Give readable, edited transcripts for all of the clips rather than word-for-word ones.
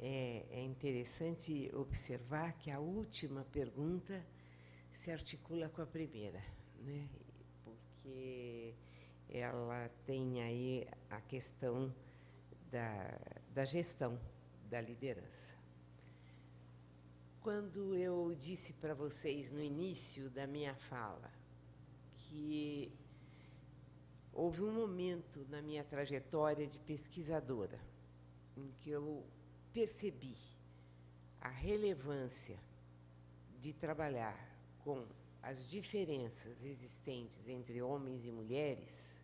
É interessante observar que a última pergunta se articula com a primeira, né? Porque ela tem aí a questão da gestão, da liderança. Quando eu disse para vocês no início da minha fala que houve um momento na minha trajetória de pesquisadora em que eu percebi a relevância de trabalhar com as diferenças existentes entre homens e mulheres,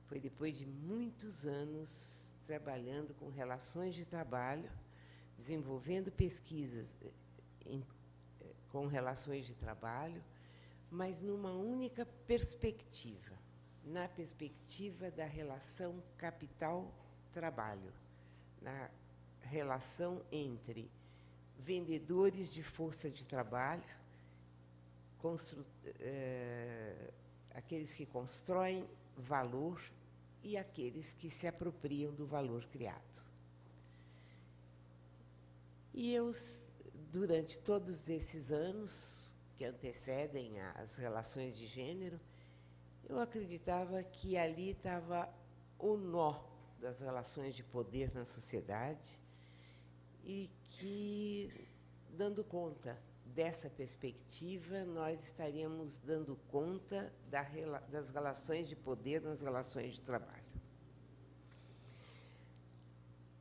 foi depois de muitos anos trabalhando com relações de trabalho, desenvolvendo pesquisas com relações de trabalho, mas numa única perspectiva, na perspectiva da relação capital-trabalho, na relação entre vendedores de força de trabalho, aqueles que constroem valor e aqueles que se apropriam do valor criado. E eu, durante todos esses anos que antecedem as relações de gênero, eu acreditava que ali estava o nó das relações de poder na sociedade e que, dando conta dessa perspectiva, nós estaríamos dando conta das relações de poder nas relações de trabalho.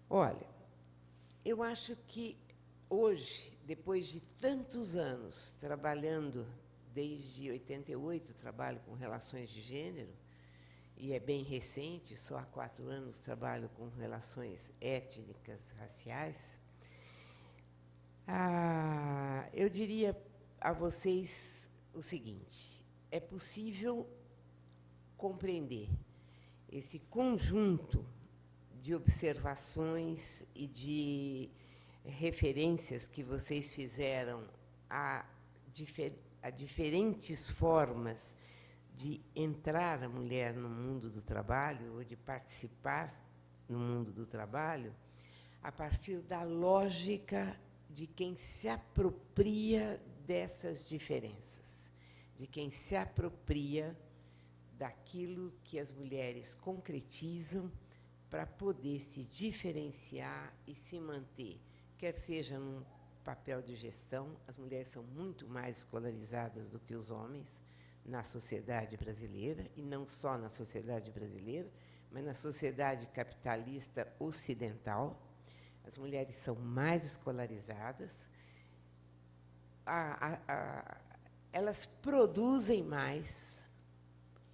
Olha, eu acho que hoje, depois de tantos anos trabalhando, desde 88, trabalho com relações de gênero, e é bem recente, só há 4 anos trabalho com relações étnicas, raciais, eu diria a vocês o seguinte: é possível compreender esse conjunto de observações e de referências que vocês fizeram a diferentes formas de entrar a mulher no mundo do trabalho ou de participar no mundo do trabalho, a partir da lógica de quem se apropria dessas diferenças, de quem se apropria daquilo que as mulheres concretizam para poder se diferenciar e se manter, quer seja num papel de gestão. As mulheres são muito mais escolarizadas do que os homens na sociedade brasileira, e não só na sociedade brasileira, mas na sociedade capitalista ocidental. As mulheres são mais escolarizadas, elas produzem mais,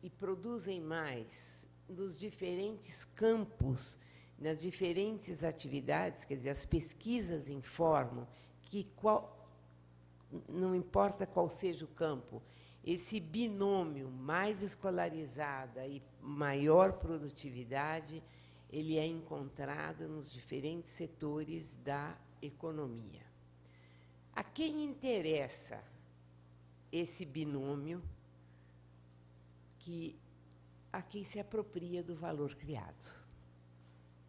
e produzem mais nos diferentes campos, nas diferentes atividades. Quer dizer, as pesquisas informam que, não importa qual seja o campo, esse binômio mais escolarizada e maior produtividade, ele é encontrado nos diferentes setores da economia. A quem interessa esse binômio? A quem se apropria do valor criado.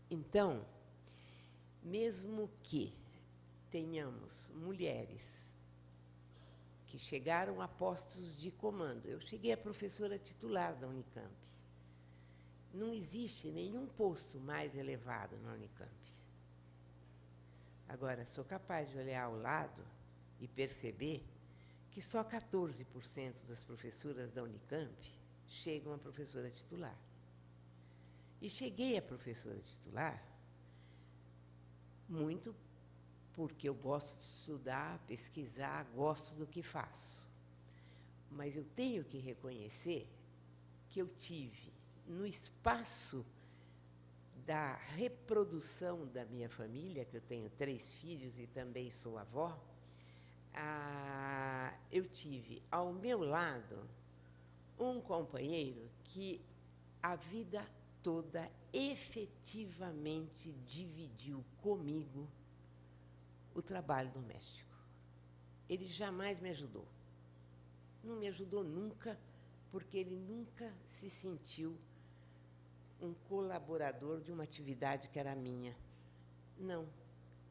Então, mesmo que tenhamos mulheres que chegaram a postos de comando, eu cheguei a professora titular da Unicamp. Não existe nenhum posto mais elevado na Unicamp. Agora, sou capaz de olhar ao lado e perceber que só 14% das professoras da Unicamp chegam a professora titular. E cheguei a professora titular muito porque eu gosto de estudar, pesquisar, gosto do que faço. Mas eu tenho que reconhecer que eu tive, no espaço da reprodução da minha família, que eu tenho 3 filhos e também sou avó, eu tive ao meu lado um companheiro que a vida toda efetivamente dividiu comigo o trabalho doméstico. Ele jamais me ajudou. não me ajudou nunca, porque ele nunca se sentiu um colaborador de uma atividade que era minha. Não,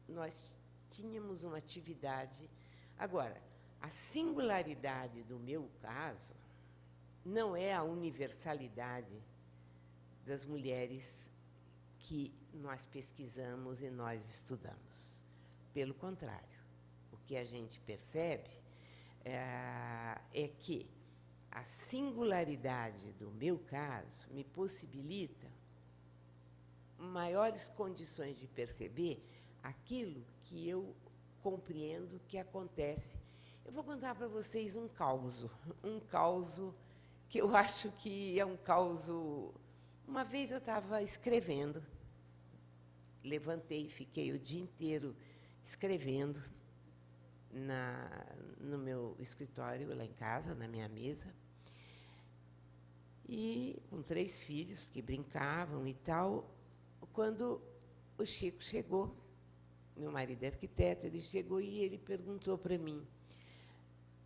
nós tínhamos uma atividade. Agora, a singularidade do meu caso não é a universalidade das mulheres que nós pesquisamos e nós estudamos. Pelo contrário, o que a gente percebe é que a singularidade do meu caso me possibilita maiores condições de perceber aquilo que eu compreendo que acontece. Eu vou contar para vocês um caos que eu acho que é um caos. Uma vez eu estava escrevendo, levantei, fiquei o dia inteiro escrevendo no meu escritório, lá em casa, na minha mesa, e com 3 filhos que brincavam e tal, quando o Chico chegou, meu marido é arquiteto, ele chegou e ele perguntou para mim: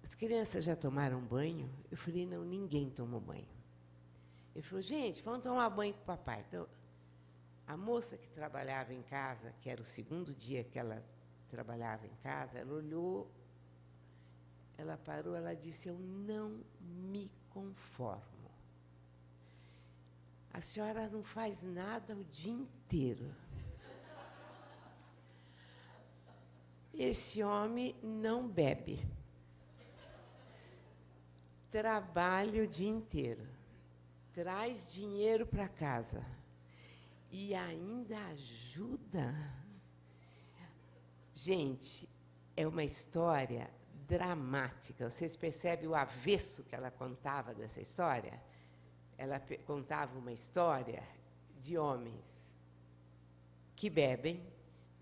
as crianças já tomaram banho? Eu falei: não, ninguém tomou banho. Ele falou: gente, vamos tomar banho com o papai. Então, a moça que trabalhava em casa, que era o segundo dia que ela trabalhava em casa, ela olhou, ela parou, ela disse: eu não me conformo. A senhora não faz nada o dia inteiro. Esse homem não bebe. Trabalha o dia inteiro. Traz dinheiro para casa. E ainda ajuda. Gente, é uma história dramática. Vocês percebem o avesso que ela contava dessa história? Ela contava uma história de homens que bebem,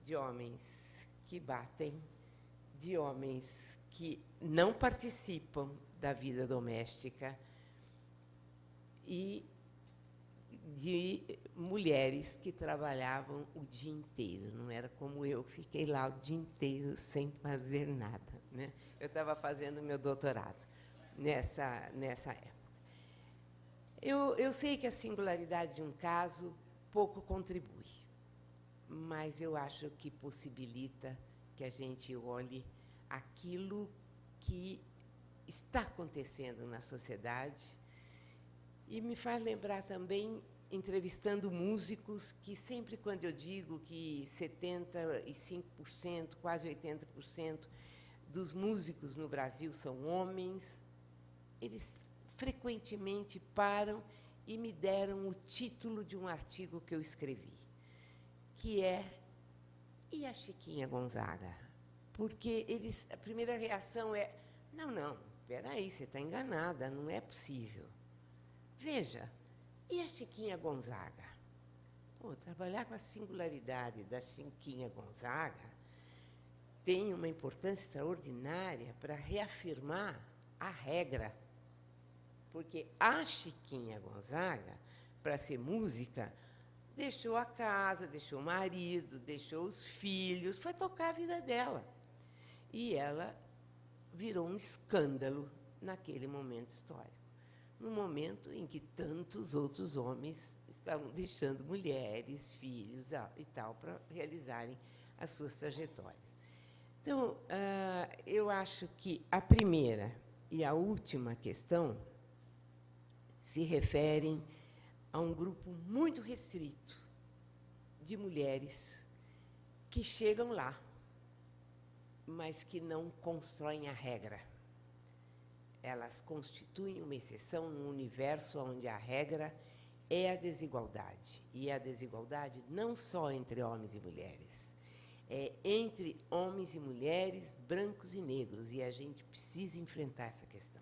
de homens que batem, de homens que não participam da vida doméstica e de mulheres que trabalhavam o dia inteiro. Não era como eu, que fiquei lá o dia inteiro sem fazer nada, né? Eu estava fazendo meu doutorado nessa época. Eu sei que a singularidade de um caso pouco contribui, mas eu acho que possibilita que a gente olhe aquilo que está acontecendo na sociedade e me faz lembrar também, entrevistando músicos, que sempre quando eu digo que 75%, quase 80% dos músicos no Brasil são homens, eles frequentemente param e me deram o título de um artigo que eu escrevi, que é "E a Chiquinha Gonzaga?". Porque a primeira reação é: não, espera aí, você está enganada, não é possível. Veja, e a Chiquinha Gonzaga? Trabalhar com a singularidade da Chiquinha Gonzaga tem uma importância extraordinária para reafirmar a regra. Porque a Chiquinha Gonzaga, para ser música, deixou a casa, deixou o marido, deixou os filhos, foi tocar a vida dela. E ela virou um escândalo naquele momento histórico, no momento em que tantos outros homens estavam deixando mulheres, filhos e tal para realizarem as suas trajetórias. Então, eu acho que a primeira e a última questão se referem a um grupo muito restrito de mulheres que chegam lá, mas que não constroem a regra. Elas constituem uma exceção num universo onde a regra é a desigualdade. E a desigualdade não só entre homens e mulheres, é entre homens e mulheres, brancos e negros. E a gente precisa enfrentar essa questão,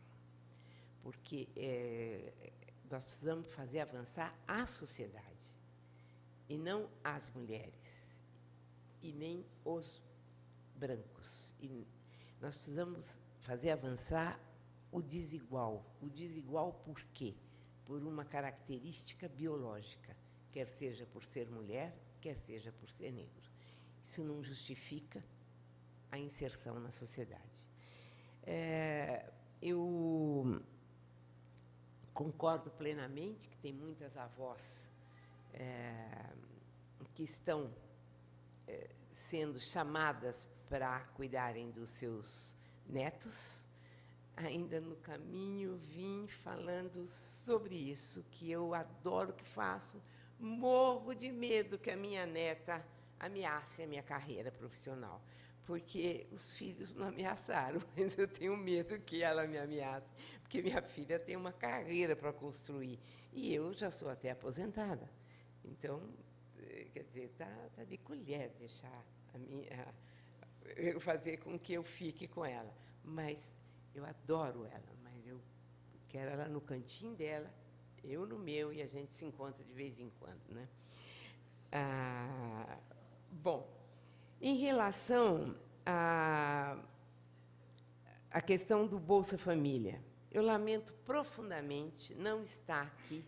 porque nós precisamos fazer avançar a sociedade, e não as mulheres, e nem os brancos. E nós precisamos fazer avançar o desigual. O desigual por quê? Por uma característica biológica, quer seja por ser mulher, quer seja por ser negro. Isso não justifica a inserção na sociedade. eu concordo plenamente que tem muitas avós que estão sendo chamadas para cuidarem dos seus netos. Ainda no caminho vim falando sobre isso, que eu adoro o que faço, morro de medo que a minha neta ameace a minha carreira profissional, porque os filhos não ameaçaram, mas eu tenho medo que ela me ameace, porque minha filha tem uma carreira para construir, e eu já sou até aposentada. Então, quer dizer, tá de colher deixar eu fazer com que eu fique com ela. Mas eu adoro ela, mas eu quero ela no cantinho dela, eu no meu, e a gente se encontra de vez em quando, né? Bom, em relação à questão do Bolsa Família, eu lamento profundamente não estar aqui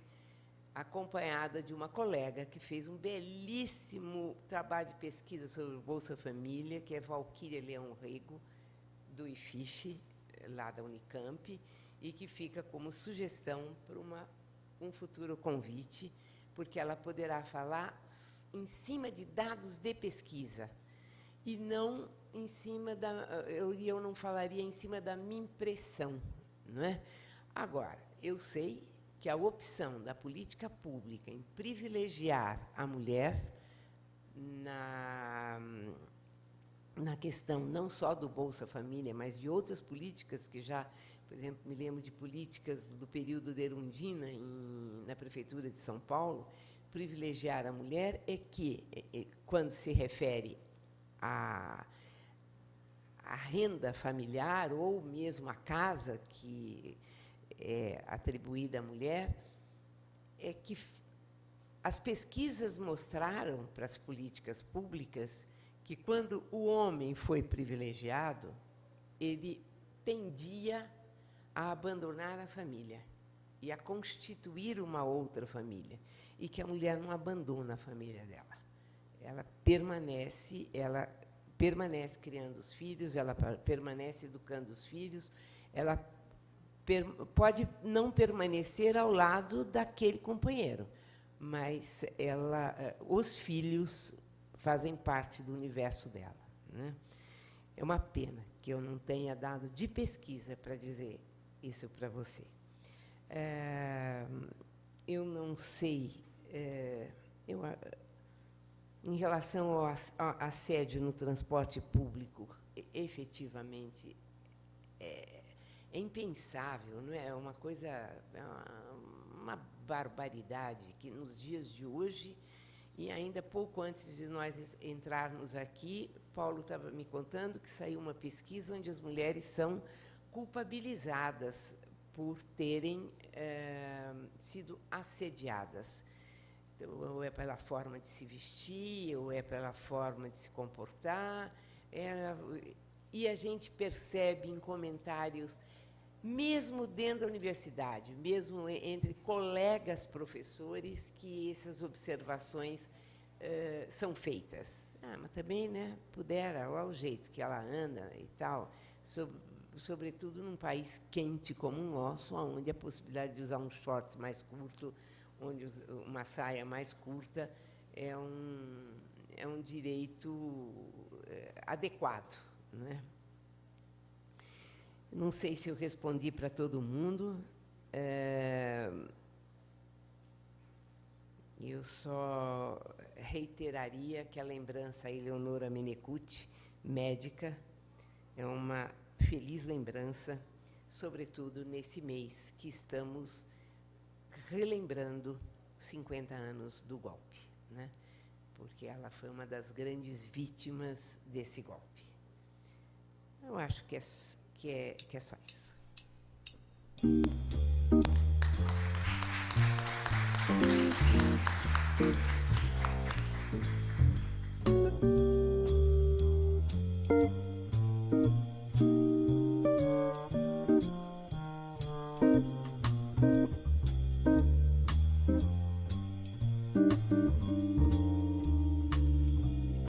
acompanhada de uma colega que fez um belíssimo trabalho de pesquisa sobre o Bolsa Família, que é Valquíria Leão Rego, do IFISH, lá da Unicamp, e que fica como sugestão para um futuro convite, porque ela poderá falar em cima de dados de pesquisa, e não em cima eu não falaria em cima da minha impressão, não é? Agora, eu sei que a opção da política pública em privilegiar a mulher na questão não só do Bolsa Família, mas de outras políticas que já, por exemplo, me lembro de políticas do período de Erundina, na Prefeitura de São Paulo, privilegiar a mulher que, quando se refere à renda familiar ou mesmo à casa que é atribuída à mulher, é que as pesquisas mostraram para as políticas públicas que, quando o homem foi privilegiado, ele tendia a abandonar a família e a constituir uma outra família, e que a mulher não abandona a família dela. Ela permanece criando os filhos, ela permanece educando os filhos, ela pode não permanecer ao lado daquele companheiro, mas os filhos fazem parte do universo dela, né? É uma pena que eu não tenha dado de pesquisa para dizer isso para você. Eu não sei, em relação ao assédio no transporte público, efetivamente, é impensável, não é? É uma coisa, uma barbaridade que, nos dias de hoje, e ainda pouco antes de nós entrarmos aqui, Paulo estava me contando que saiu uma pesquisa onde as mulheres são culpabilizadas por terem sido assediadas. Então, ou é pela forma de se vestir, ou é pela forma de se comportar. E a gente percebe em comentários, mesmo dentro da universidade, mesmo entre colegas professores, que essas observações são feitas. Mas também, né, pudera, olha o jeito que ela anda e tal, sobretudo num país quente como o nosso, onde a possibilidade de usar um short mais curto, onde uma saia mais curta é um direito adequado, né? Não sei se eu respondi para todo mundo. Eu só reiteraria que a lembrança a Eleonora Menecute, médica, é uma feliz lembrança, sobretudo nesse mês que estamos relembrando 50 anos do golpe, né? Porque ela foi uma das grandes vítimas desse golpe. Eu acho que é só isso.